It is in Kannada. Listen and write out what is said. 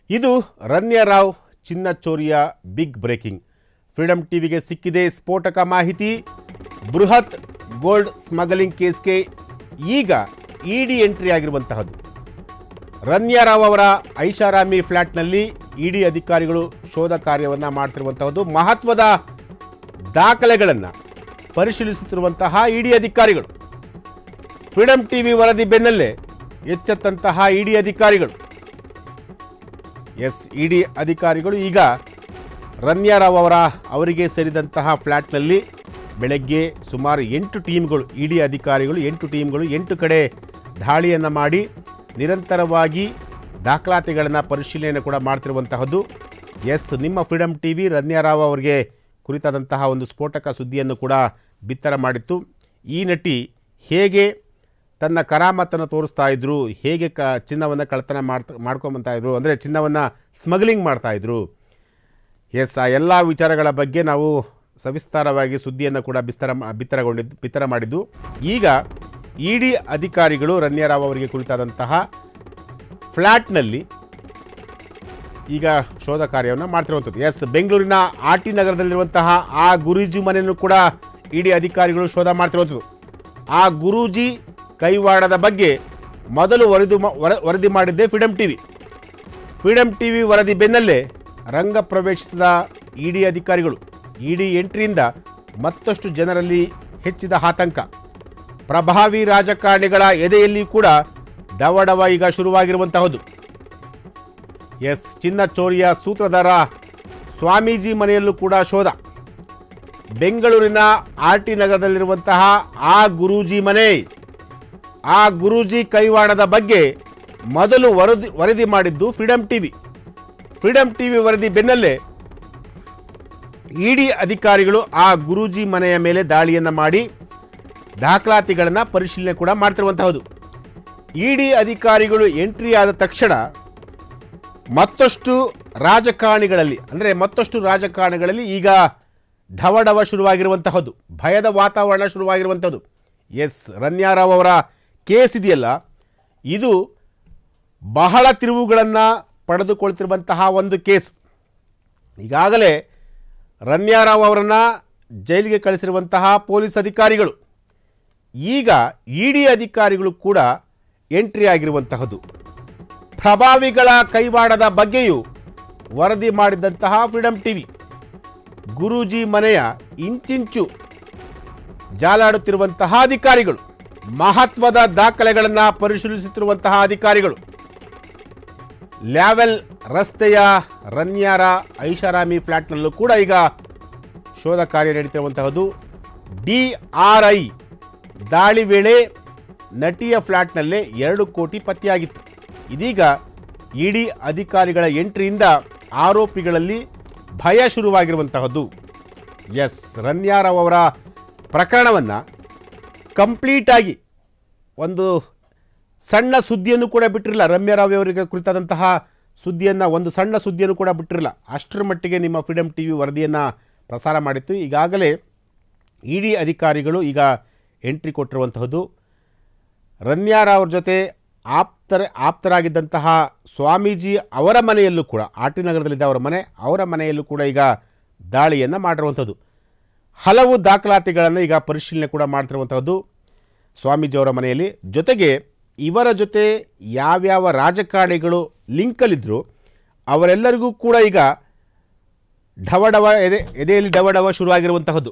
ಇದು ರನ್ಯಾ ರಾವ್ ಚಿನ್ನಚೋರಿಯ ಬಿಗ್ ಬ್ರೇಕಿಂಗ್. ಫ್ರೀಡಮ್ ಟಿವಿಗೆ ಸಿಕ್ಕಿದೆ ಸ್ಫೋಟಕ ಮಾಹಿತಿ. ಬೃಹತ್ ಗೋಲ್ಡ್ ಸ್ಮಗ್ಲಿಂಗ್ ಕೇಸ್ಗೆ ಈಗ ಇಡಿ ಎಂಟ್ರಿ ಆಗಿರುವಂತಹದ್ದು. ರನ್ಯಾ ರಾವ್ ಅವರ ಐಷಾರಾಮಿ ಫ್ಲ್ಯಾಟ್ನಲ್ಲಿ ಇಡಿ ಅಧಿಕಾರಿಗಳು ಶೋಧ ಕಾರ್ಯವನ್ನು ಮಾಡ್ತಿರುವಂತಹದ್ದು. ಮಹತ್ವದ ದಾಖಲೆಗಳನ್ನು ಪರಿಶೀಲಿಸುತ್ತಿರುವಂತಹ ಇಡಿ ಅಧಿಕಾರಿಗಳು. ಫ್ರೀಡಮ್ ಟಿವಿ ವರದಿ ಬೆನ್ನಲ್ಲೇ ಎಚ್ಚೆತ್ತಂತಹ ಇಡಿ ಅಧಿಕಾರಿಗಳು. ಇಡಿ ಅಧಿಕಾರಿಗಳು ಈಗ ರನ್ಯಾ ರಾವ್ ಅವರಿಗೆ ಸೇರಿದಂತಹ ಫ್ಲ್ಯಾಟ್ನಲ್ಲಿ ಬೆಳಗ್ಗೆ ಸುಮಾರು 8 ಟೀಮ್ಗಳು, ಇಡಿ ಅಧಿಕಾರಿಗಳು 8 ಟೀಮ್ಗಳು 8 ಕಡೆ ದಾಳಿಯನ್ನು ಮಾಡಿ ನಿರಂತರವಾಗಿ ದಾಖಲಾತಿಗಳನ್ನು ಪರಿಶೀಲನೆ ಕೂಡ ಮಾಡ್ತಿರುವಂತಹದ್ದು. ನಿಮ್ಮ ಫ್ರೀಡಮ್ ಟಿವಿ ರನ್ಯಾ ರಾವ್ ಅವರಿಗೆ ಕುರಿತಾದಂತಹ ಒಂದು ಸ್ಫೋಟಕ ಸುದ್ದಿಯನ್ನು ಕೂಡ ಬಿತ್ತರ ಮಾಡಿತ್ತು. ಈ ನಟಿ ಹೇಗೆ ತನ್ನ ಕರಾಮತ್ತನ್ನು ತೋರಿಸ್ತಾ ಇದ್ರು, ಹೇಗೆ ಚಿನ್ನವನ್ನು ಕಳ್ಳತನ ಮಾಡ್ಕೊಂಬಂತಾ ಇದ್ರು, ಅಂದರೆ ಚಿನ್ನವನ್ನು ಸ್ಮಗ್ಲಿಂಗ್ ಮಾಡ್ತಾಯಿದ್ರು. ಆ ಎಲ್ಲ ವಿಚಾರಗಳ ಬಗ್ಗೆ ನಾವು ಸವಿಸ್ತಾರವಾಗಿ ಸುದ್ದಿಯನ್ನು ಕೂಡ ಬಿತ್ತರ ಮಾಡಿದ್ದು. ಈಗ ಇಡಿ ಅಧಿಕಾರಿಗಳು ರನ್ಯಾ ರಾವ್ ಅವರಿಗೆ ಕುರಿತಾದಂತಹ ಫ್ಲ್ಯಾಟ್ನಲ್ಲಿ ಈಗ ಶೋಧ ಕಾರ್ಯವನ್ನು ಮಾಡ್ತಿರುವಂಥದ್ದು. ಬೆಂಗಳೂರಿನ ಆರ್ಟಿ ನಗರದಲ್ಲಿರುವಂತಹ ಆ ಗುರೂಜಿ ಮನೆಯನ್ನು ಕೂಡ ಇಡಿ ಅಧಿಕಾರಿಗಳು ಶೋಧ ಮಾಡ್ತಿರುವಂಥದ್ದು. ಆ ಗುರೂಜಿ ಕೈವಾಡದ ಬಗ್ಗೆ ಮೊದಲು ವರದಿ ಮಾಡಿದ್ದೇ ಫ್ರೀಡಮ್ ಟಿವಿ. ಫ್ರೀಡಮ್ ಟಿವಿ ವರದಿ ಬೆನ್ನಲ್ಲೇ ರಂಗ ಪ್ರವೇಶಿಸಿದ ಇಡಿ ಅಧಿಕಾರಿಗಳು. ಇಡಿ ಎಂಟ್ರಿಯಿಂದ ಮತ್ತಷ್ಟು ಜನರಲ್ಲಿ ಹೆಚ್ಚಿದ ಆತಂಕ. ಪ್ರಭಾವಿ ರಾಜಕಾರಣಿಗಳ ಎದೆಯಲ್ಲಿ ಕೂಡ ಡವಡವ ಈಗ ಶುರುವಾಗಿರುವಂತಹದ್ದು. ಚಿನ್ನಚೋರಿಯ ಸೂತ್ರಧಾರ ಸ್ವಾಮೀಜಿ ಮನೆಯಲ್ಲೂ ಕೂಡ ಶೋಧ. ಬೆಂಗಳೂರಿನ ಆರ್ಟಿ ನಗರದಲ್ಲಿರುವಂತಹ ಆ ಗುರೂಜಿ ಮನೆ, ಆ ಗುರೂಜಿ ಕೈವಾಡದ ಬಗ್ಗೆ ಮೊದಲು ವರದಿ ಮಾಡಿದ್ದು ಫ್ರೀಡಮ್ ಟಿವಿ. ಫ್ರೀಡಮ್ ಟಿವಿ ವರದಿ ಬೆನ್ನಲ್ಲೇ ಇಡಿ ಅಧಿಕಾರಿಗಳು ಆ ಗುರೂಜಿ ಮನೆಯ ಮೇಲೆ ದಾಳಿಯನ್ನು ಮಾಡಿ ದಾಖಲಾತಿಗಳನ್ನು ಪರಿಶೀಲನೆ ಕೂಡ ಮಾಡ್ತಿರುವಂತಹದ್ದು. ಇಡಿ ಅಧಿಕಾರಿಗಳು ಎಂಟ್ರಿ ಆದ ತಕ್ಷಣ ಮತ್ತಷ್ಟು ರಾಜಕಾರಣಿಗಳಲ್ಲಿ ಈಗ ಢವಢವ ಶುರುವಾಗಿರುವಂತಹದ್ದು, ಭಯದ ವಾತಾವರಣ ಶುರುವಾಗಿರುವಂಥದ್ದು. ರನ್ಯಾ ರಾವ್ ಅವರ ಕೇಸ್ ಇದೆಯಲ್ಲ, ಇದು ಬಹಳ ತಿರುವುಗಳನ್ನು ಪಡೆದುಕೊಳ್ತಿರುವಂತಹ ಒಂದು ಕೇಸ್. ಈಗಾಗಲೇ ರನ್ಯಾ ರಾವ್ ಅವರನ್ನು ಜೈಲಿಗೆ ಕಳಿಸಿರುವಂತಹ ಪೊಲೀಸ್ ಅಧಿಕಾರಿಗಳು, ಈಗ ಇಡಿ ಅಧಿಕಾರಿಗಳು ಕೂಡ ಎಂಟ್ರಿ ಆಗಿರುವಂತಹದ್ದು. ಪ್ರಭಾವಿಗಳ ಕೈವಾಡದ ಬಗ್ಗೆಯೂ ವರದಿ ಮಾಡಿದಂತಹ ಫ್ರೀಡಮ್ ಟಿವಿ. ಗುರೂಜಿ ಮನೆಯ ಇಂಚಿಂಚು ಜಾಲಾಡುತ್ತಿರುವಂತಹ ಅಧಿಕಾರಿಗಳು, ಮಹತ್ವದ ದಾಖಲೆಗಳನ್ನು ಪರಿಶೀಲಿಸುತ್ತಿರುವಂತಹ ಅಧಿಕಾರಿಗಳು. ಲ್ಯಾವೆಲ್ ರಸ್ತೆಯ ರನ್ಯಾರ ಐಷಾರಾಮಿ ಫ್ಲ್ಯಾಟ್ನಲ್ಲೂ ಕೂಡ ಈಗ ಶೋಧ ಕಾರ್ಯ ನಡೀತಿರುವಂತಹದ್ದು. DRI ದಾಳಿ ವೇಳೆ ನಟಿಯ ಫ್ಲ್ಯಾಟ್ನಲ್ಲೇ 2 ಕೋಟಿ ಪತ್ತೆಯಾಗಿತ್ತು. ಇದೀಗ ಇಡಿ ಅಧಿಕಾರಿಗಳ ಎಂಟ್ರಿಯಿಂದ ಆರೋಪಿಗಳಲ್ಲಿ ಭಯ ಶುರುವಾಗಿರುವಂತಹದ್ದು. ರನ್ಯಾ ರಾವ್ ಅವರ ಪ್ರಕರಣವನ್ನು ಕಂಪ್ಲೀಟಾಗಿ ಒಂದು ಸಣ್ಣ ಸುದ್ದಿಯನ್ನು ಕೂಡ ಬಿಟ್ಟಿರಲಿಲ್ಲ. ರನ್ಯಾ ರಾವ್ ಅವರಿಗೆ ಕುರಿತಾದಂತಹ ಸುದ್ದಿಯನ್ನು, ಒಂದು ಸಣ್ಣ ಸುದ್ದಿಯನ್ನು ಕೂಡ ಬಿಟ್ಟಿರಲಿಲ್ಲ. ಅಷ್ಟರ ಮಟ್ಟಿಗೆ ನಿಮ್ಮ ಫ್ರೀಡಮ್ ಟಿವಿ ವರದಿಯನ್ನು ಪ್ರಸಾರ ಮಾಡಿತ್ತು. ಈಗಾಗಲೇ ಇಡಿ ಅಧಿಕಾರಿಗಳು ಈಗ ಎಂಟ್ರಿ ಕೊಟ್ಟಿರುವಂತಹದ್ದು. ರನ್ಯಾ ರಾವ್ ಅವ್ರ ಜೊತೆ ಆಪ್ತರಾಗಿದ್ದಂತಹ ಸ್ವಾಮೀಜಿ ಅವರ ಮನೆಯಲ್ಲೂ ಕೂಡ, ಆರ್ಟಿ ನಗರದಲ್ಲಿದ್ದ ಅವರ ಮನೆಯಲ್ಲೂ ಕೂಡ ಈಗ ದಾಳಿಯನ್ನು ಮಾಡಿರುವಂಥದ್ದು. ಹಲವು ದಾಖಲಾತಿಗಳನ್ನು ಈಗ ಪರಿಶೀಲನೆ ಕೂಡ ಮಾಡ್ತಿರುವಂಥದ್ದು ಸ್ವಾಮೀಜಿ ಅವರ ಮನೆಯಲ್ಲಿ. ಜೊತೆಗೆ ಇವರ ಜೊತೆ ಯಾವ್ಯಾವ ರಾಜಕಾರಣಿಗಳು ಲಿಂಕಲ್ಲಿದ್ದರು ಅವರೆಲ್ಲರಿಗೂ ಕೂಡ ಈಗ ಎದೆಯಲ್ಲಿ ಡವಡವ ಶುರುವಾಗಿರುವಂತಹದ್ದು.